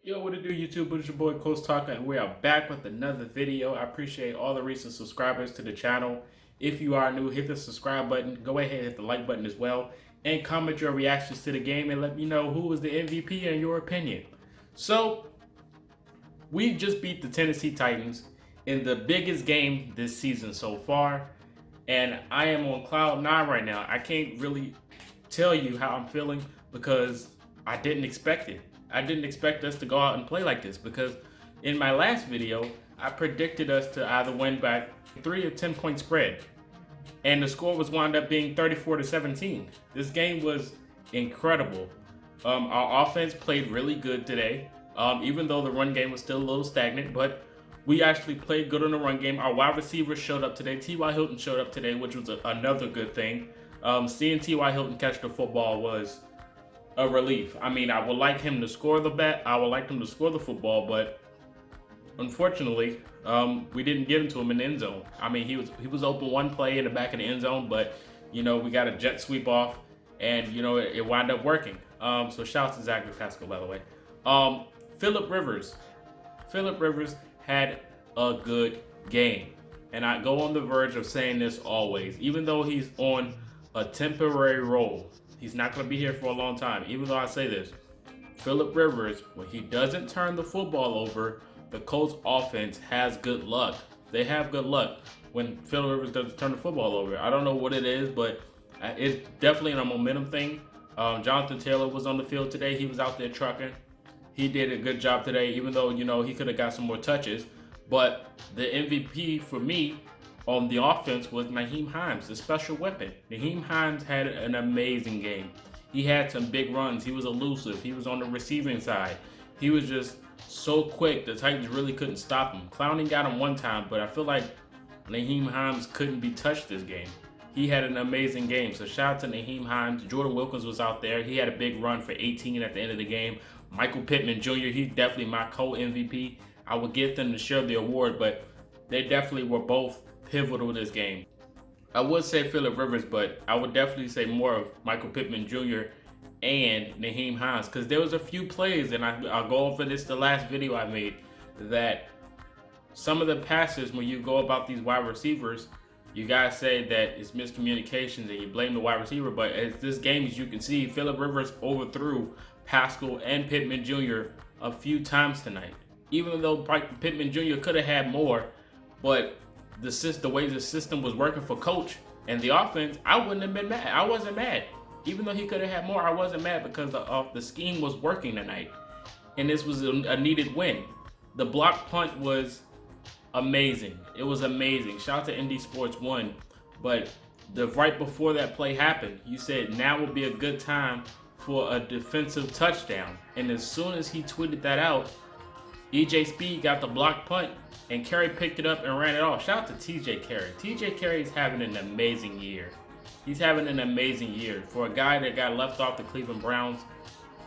Yo, what it do, YouTube? It's your boy Colts Talker, and we are back with another video. I appreciate all the recent subscribers to the channel. If you are new, hit the subscribe button. Go ahead and hit the like button as well, and comment your reactions to the game, and let me know who was the MVP in your opinion. So, we just beat the Tennessee Titans in the biggest game this season so far, and I am on cloud nine right now. I can't really tell you how I'm feeling because I didn't expect it. I didn't expect us to go out and play like this because in my last video, I predicted us to either win by 3 or 10-point spread. And the score was wound up being 34-17. This game was incredible. Our offense played really good today, even though the run game was still a little stagnant, but we actually played good on the run game. Our wide receivers showed up today. T.Y. Hilton showed up today, which was another good thing. Seeing T.Y. Hilton catch the football was a relief. I mean, I would like him to score the bet. I would like him to score the football, but unfortunately, we didn't get him to him in the end zone. I mean, he was open one play in the back of the end zone, but we got a jet sweep off, and it wound up working. So shout out to Zachary Pascal, by the way. Phillip Rivers. Phillip Rivers had a good game, and I go on the verge of saying this always, even though he's on a temporary role. He's not going to be here for a long time. Even though I say this, Phillip Rivers, when he doesn't turn the football over, the Colts offense has good luck. They have good luck when Phillip Rivers doesn't turn the football over. I don't know what it is, but it's definitely a momentum thing. Jonathan Taylor was on the field today. He was out there trucking. He did a good job today, even though, he could have got some more touches. But the MVP for me on the offense was Nyheim Hines, the special weapon. Nyheim Hines had an amazing game. He had some big runs. He was elusive. He was on the receiving side. He was just so quick. The Titans really couldn't stop him. Clowney got him one time, but I feel like Nyheim Hines couldn't be touched this game. He had an amazing game. So shout out to Nyheim Hines. Jordan Wilkins was out there. He had a big run for 18 at the end of the game. Michael Pittman Jr., he's definitely my co-MVP. I would give them to share the award, but they definitely were both pivotal to this game. I would say Phillip Rivers, but I would definitely say more of Michael Pittman Jr. and Nyheim Hines, because there was a few plays, and I'll go over this the last video I made, that some of the passes, when you go about these wide receivers, you guys say that it's miscommunications and you blame the wide receiver, but as this game, as you can see, Phillip Rivers overthrew Pascal and Pittman Jr. a few times tonight. Even though Pittman Jr. could have had more, but the way the system was working for Coach and the offense, I wouldn't have been mad. I wasn't mad. Even though he could have had more, I wasn't mad because the scheme was working tonight. And this was a needed win. The block punt was amazing. It was amazing. Shout out to ND Sports 1. But right before that play happened, you said now would be a good time for a defensive touchdown. And as soon as he tweeted that out, EJ Speed got the block punt, and Carey picked it up and ran it off. Shout out to TJ Carey. TJ Carey is having an amazing year. He's having an amazing year. For a guy that got left off the Cleveland Browns,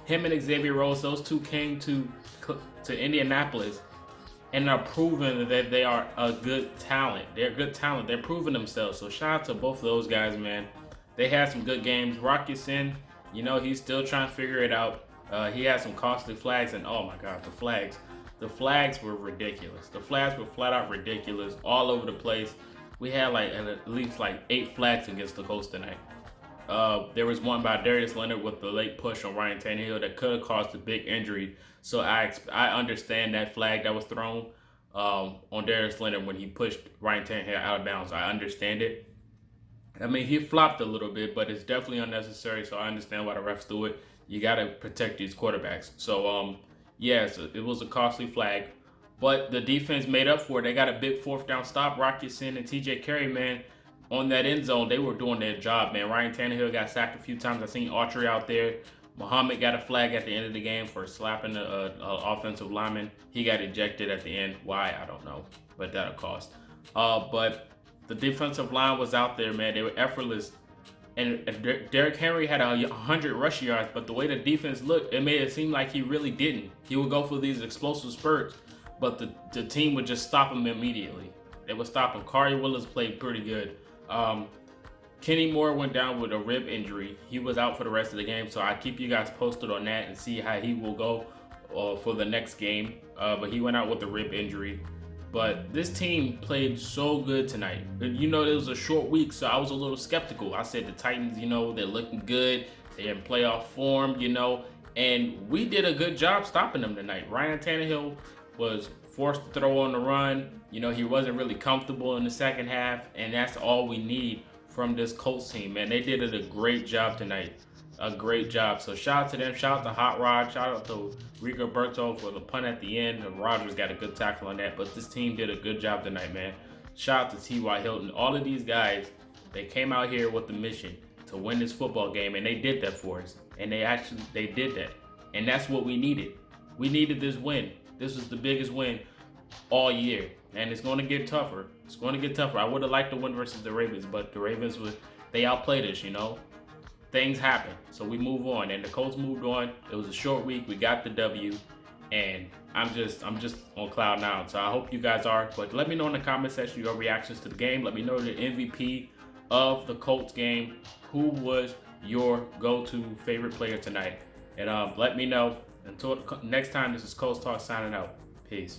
him and Xavier Rhodes, those two came to Indianapolis and are proving that they are a good talent. They're good talent. They're proving themselves. So shout out to both of those guys, man. They had some good games. Rocky Sin, he's still trying to figure it out. He had some costly flags, and oh my God, the flags. The flags were ridiculous. The flags were flat out ridiculous, all over the place. We had at least 8 flags against the Colts tonight. There was one by Darius Leonard with the late push on Ryan Tannehill that could have caused a big injury. So I understand that flag that was thrown on Darius Leonard when he pushed Ryan Tannehill out of bounds. I understand it. I mean, he flopped a little bit, but it's definitely unnecessary. So I understand why the refs do it. You got to protect these quarterbacks. So yes, it was a costly flag, but the defense made up for it. They got a big 4th down stop. Rocky Sin and TJ Carey, man, on that end zone, they were doing their job, man. Ryan Tannehill got sacked a few times. I seen Autry out there. Muhammad got a flag at the end of the game for slapping the offensive lineman. He got ejected at the end. Why? I don't know, but that'll cost. But the defensive line was out there, man. They were effortless. And Derrick Henry had 100 rushing yards, but the way the defense looked, it made it seem like he really didn't. He would go for these explosive spurts, but the team would just stop him immediately. They would stop him. Kari Willis played pretty good. Kenny Moore went down with a rib injury. He was out for the rest of the game, so I keep you guys posted on that and see how he will go for the next game, but he went out with a rib injury. But this team played so good tonight. You know, it was a short week, so I was a little skeptical. I said the Titans, you know, they're looking good. They're in playoff form, you know, and we did a good job stopping them tonight. Ryan Tannehill was forced to throw on the run. You know, he wasn't really comfortable in the second half, and that's all we need from this Colts team, man. They did a great job tonight. A great job. So shout out to them. Shout out to Hot Rod. Shout out to Rigoberto for the punt at the end. And Rodgers got a good tackle on that. But this team did a good job tonight, man. Shout out to T.Y. Hilton. All of these guys, they came out here with the mission to win this football game, and they did that for us. And they did that. And that's what we needed. We needed this win. This was the biggest win all year. And it's going to get tougher. It's going to get tougher. I would have liked to win versus the Ravens, but the Ravens, they outplayed us, you know. Things happen, so we move on, and the Colts moved on. It was a short week. We got the W, and I'm just on cloud nine. So I hope you guys are. But let me know in the comment section your reactions to the game. Let me know the MVP of the Colts game. Who was your go-to favorite player tonight? And let me know. Until next time, this is Colts Talk signing out. Peace.